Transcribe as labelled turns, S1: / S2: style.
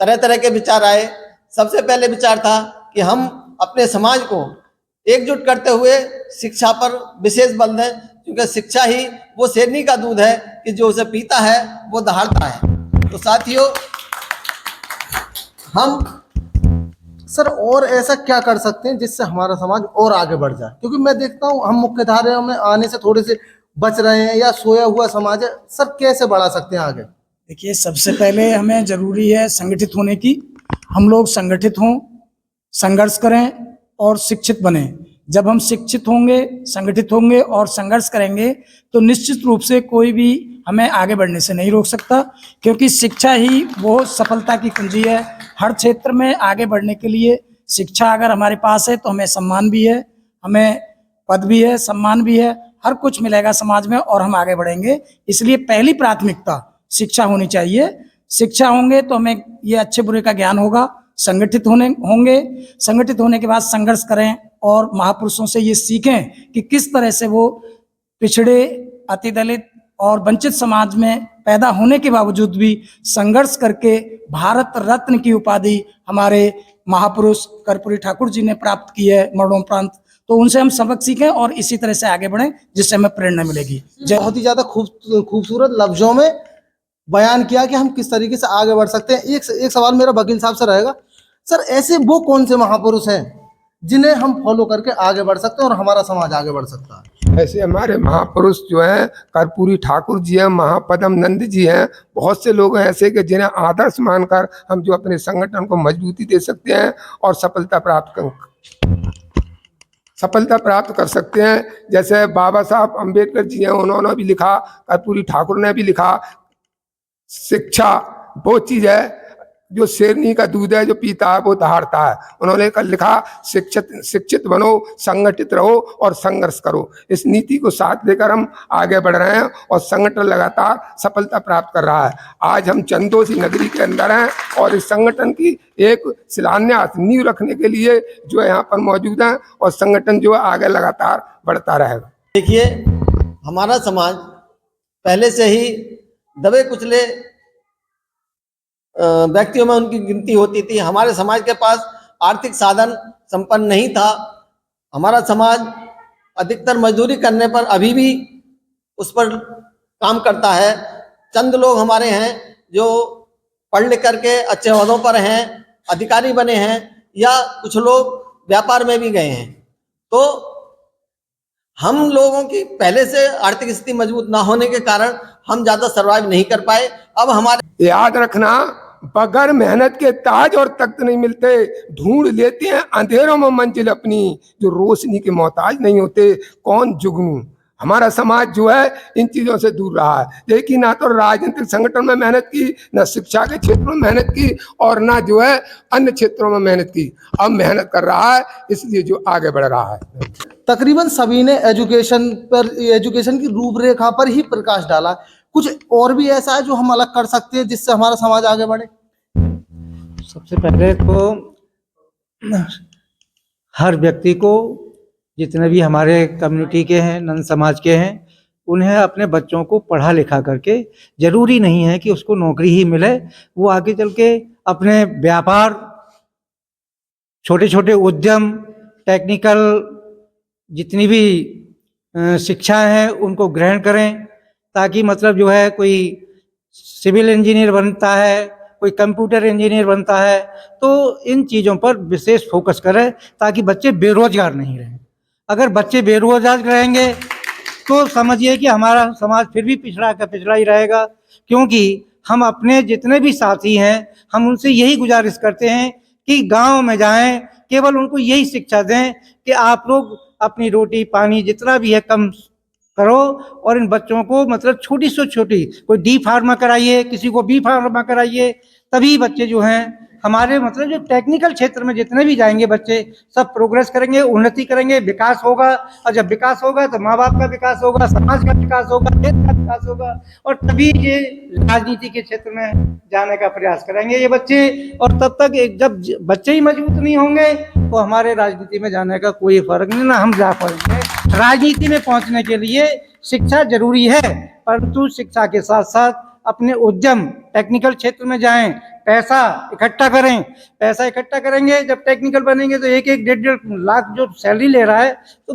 S1: तरह तरह के विचार आए। सबसे पहले विचार था कि हम अपने समाज को एकजुट करते हुए शिक्षा पर विशेष बल दें, क्योंकि शिक्षा ही वो शेरनी का दूध है कि जो उसे पीता है वो दहाड़ता है। तो साथियों, हम
S2: सर और ऐसा क्या कर सकते हैं जिससे हमारा समाज और आगे बढ़ जाए? क्योंकि मैं देखता हूँ हम मुख्य धारा में आने से थोड़े से बच रहे हैं या सोया हुआ समाज है। सर कैसे बढ़ा सकते हैं आगे?
S3: देखिए, सबसे पहले हमें जरूरी है संगठित होने की। हम लोग संगठित हों, संघर्ष करें और शिक्षित बने। जब हम शिक्षित होंगे, संगठित होंगे और संघर्ष करेंगे तो निश्चित रूप से कोई भी हमें आगे बढ़ने से नहीं रोक सकता, क्योंकि शिक्षा ही वो सफलता की कुंजी है। हर क्षेत्र में आगे बढ़ने के लिए शिक्षा अगर हमारे पास है तो हमें सम्मान भी है, हमें पद भी है, सम्मान भी है, हर कुछ मिलेगा समाज में और हम आगे बढ़ेंगे। इसलिए पहली प्राथमिकता शिक्षा होनी चाहिए। शिक्षा होंगे तो हमें ये अच्छे बुरे का ज्ञान होगा, संगठित होंगे, संगठित होने के बाद संघर्ष करें और महापुरुषों से ये सीखें कि किस तरह से वो पिछड़े, अतिदलित और वंचित समाज में पैदा होने के बावजूद भी संघर्ष करके भारत रत्न की उपाधि हमारे महापुरुष कर्पूरी ठाकुर जी ने प्राप्त की है मरणोपरांत। तो उनसे हम सबक सीखें और इसी तरह से आगे बढ़ें, जिससे हमें प्रेरणा मिलेगी।
S2: बहुत ही ज्यादा खूबसूरत लफ्जों में बयान किया कि हम किस तरीके से आगे बढ़ सकते हैं। एक सवाल मेरा वकील साहब से रहेगा, सर ऐसे वो कौन से महापुरुष हैं जिन्हें हम फॉलो करके आगे बढ़ सकते हैं और हमारा समाज आगे बढ़ सकता है?
S4: ऐसे हमारे महापुरुष जो हैं कर्पूरी ठाकुर जी हैं, महापदम नंद जी हैं, बहुत से लोग हैं ऐसे कि जिन्हें आदर्श मानकर हम जो अपने संगठन को मजबूती दे सकते हैं और सफलता प्राप्त कर सकते हैं। जैसे बाबा साहब अम्बेडकर जी हैं, उन्होंने भी लिखा, कर्पूरी ठाकुर ने भी लिखा, शिक्षा वो चीज है जो शेरनी का दूध है, जो पीता है वो दहाड़ता है। उन्होंने कल लिखा, शिक्षित बनो, संगठित रहो और संघर्ष करो। इस नीति को साथ लेकर हम आगे बढ़ रहे हैं और संगठन लगातार सफलता प्राप्त कर रहा है। आज हम चंदोसी नगरी के अंदर हैं और इस संगठन की एक शिलान्यास नींव रखने के लिए जो है यहाँ पर मौजूद हैं और संगठन जो है आगे लगातार बढ़ता रहेगा।
S1: देखिए, हमारा समाज पहले से ही दबे कुचले व्यक्तियों में उनकी गिनती होती थी। हमारे समाज के पास आर्थिक साधन संपन्न नहीं था। हमारा समाज अधिकतर मजदूरी करने पर अभी भी उस पर काम करता है। चंद लोग हमारे हैं जो पढ़ लिख करके अच्छे ओहदों पर हैं, अधिकारी बने हैं, या कुछ लोग व्यापार में भी गए हैं। तो हम लोगों की पहले से आर्थिक स्थिति मजबूत ना होने के कारण हम ज्यादा सर्वाइव नहीं कर पाए। अब हमारे
S4: याद रखना, बगैर मेहनत के ताज और तख्त नहीं मिलते, ढूंढ लेते हैं अंधेरों में मंजिल अपनी, जो रोशनी के मोहताज नहीं होते कौन जुगनू। हमारा समाज जो है इन चीजों से दूर रहा है, लेकिन ना तो राजनीतिक संगठन में मेहनत की, ना शिक्षा के क्षेत्र में मेहनत की और ना जो है अन्य क्षेत्रों में मेहनत की। अब मेहनत कर रहा है, इसलिए जो आगे बढ़ रहा है।
S2: तकरीबन सभी ने एजुकेशन की रूपरेखा पर ही प्रकाश डाला। कुछ और भी ऐसा है जो हम अलग कर सकते हैं जिससे हमारा समाज आगे बढ़े?
S5: सबसे पहले तो हर व्यक्ति को, जितने भी हमारे कम्युनिटी के हैं, नंद समाज के हैं, उन्हें अपने बच्चों को पढ़ा लिखा करके, जरूरी नहीं है कि उसको नौकरी ही मिले, वो आगे चल के अपने व्यापार, छोटे छोटे उद्यम, टेक्निकल जितनी भी शिक्षाएं हैं उनको ग्रहण करें, ताकि मतलब जो है कोई सिविल इंजीनियर बनता है, कोई कंप्यूटर इंजीनियर बनता है, तो इन चीज़ों पर विशेष फोकस करें ताकि बच्चे बेरोजगार नहीं रहें। अगर बच्चे बेरोजगार रहेंगे तो समझिए कि हमारा समाज फिर भी पिछड़ा का पिछड़ा ही रहेगा। क्योंकि हम अपने जितने भी साथी हैं, हम उनसे यही गुजारिश करते हैं कि गांव में जाएं, केवल उनको यही शिक्षा दें कि आप लोग अपनी रोटी पानी जितना भी है कम करो और इन बच्चों को मतलब छोटी से छोटी, कोई डी फार्मा कराइए, किसी को बी फार्मा कराइए, तभी बच्चे जो हैं हमारे मतलब जो टेक्निकल क्षेत्र में जितने भी जाएंगे बच्चे सब प्रोग्रेस करेंगे, उन्नति करेंगे, विकास होगा। और जब विकास होगा तो माँ बाप का विकास होगा, समाज का विकास होगा, देश का विकास होगा, और तभी ये राजनीति के क्षेत्र में जाने का प्रयास करेंगे ये बच्चे। और तब तक जब बच्चे ही मजबूत नहीं होंगे तो हमारे राजनीति में जाने का कोई फर्क नहीं, ना हम जा पाएंगे। राजनीति में पहुंचने के लिए शिक्षा जरूरी है, परंतु शिक्षा के साथ साथ अपने उद्यम टेक्निकल क्षेत्र में जाएं, पैसा इकट्ठा करें। पैसा इकट्ठा करेंगे, जब टेक्निकल बनेंगे तो 1-1, 1.5 लाख जो सैलरी ले रहा है तो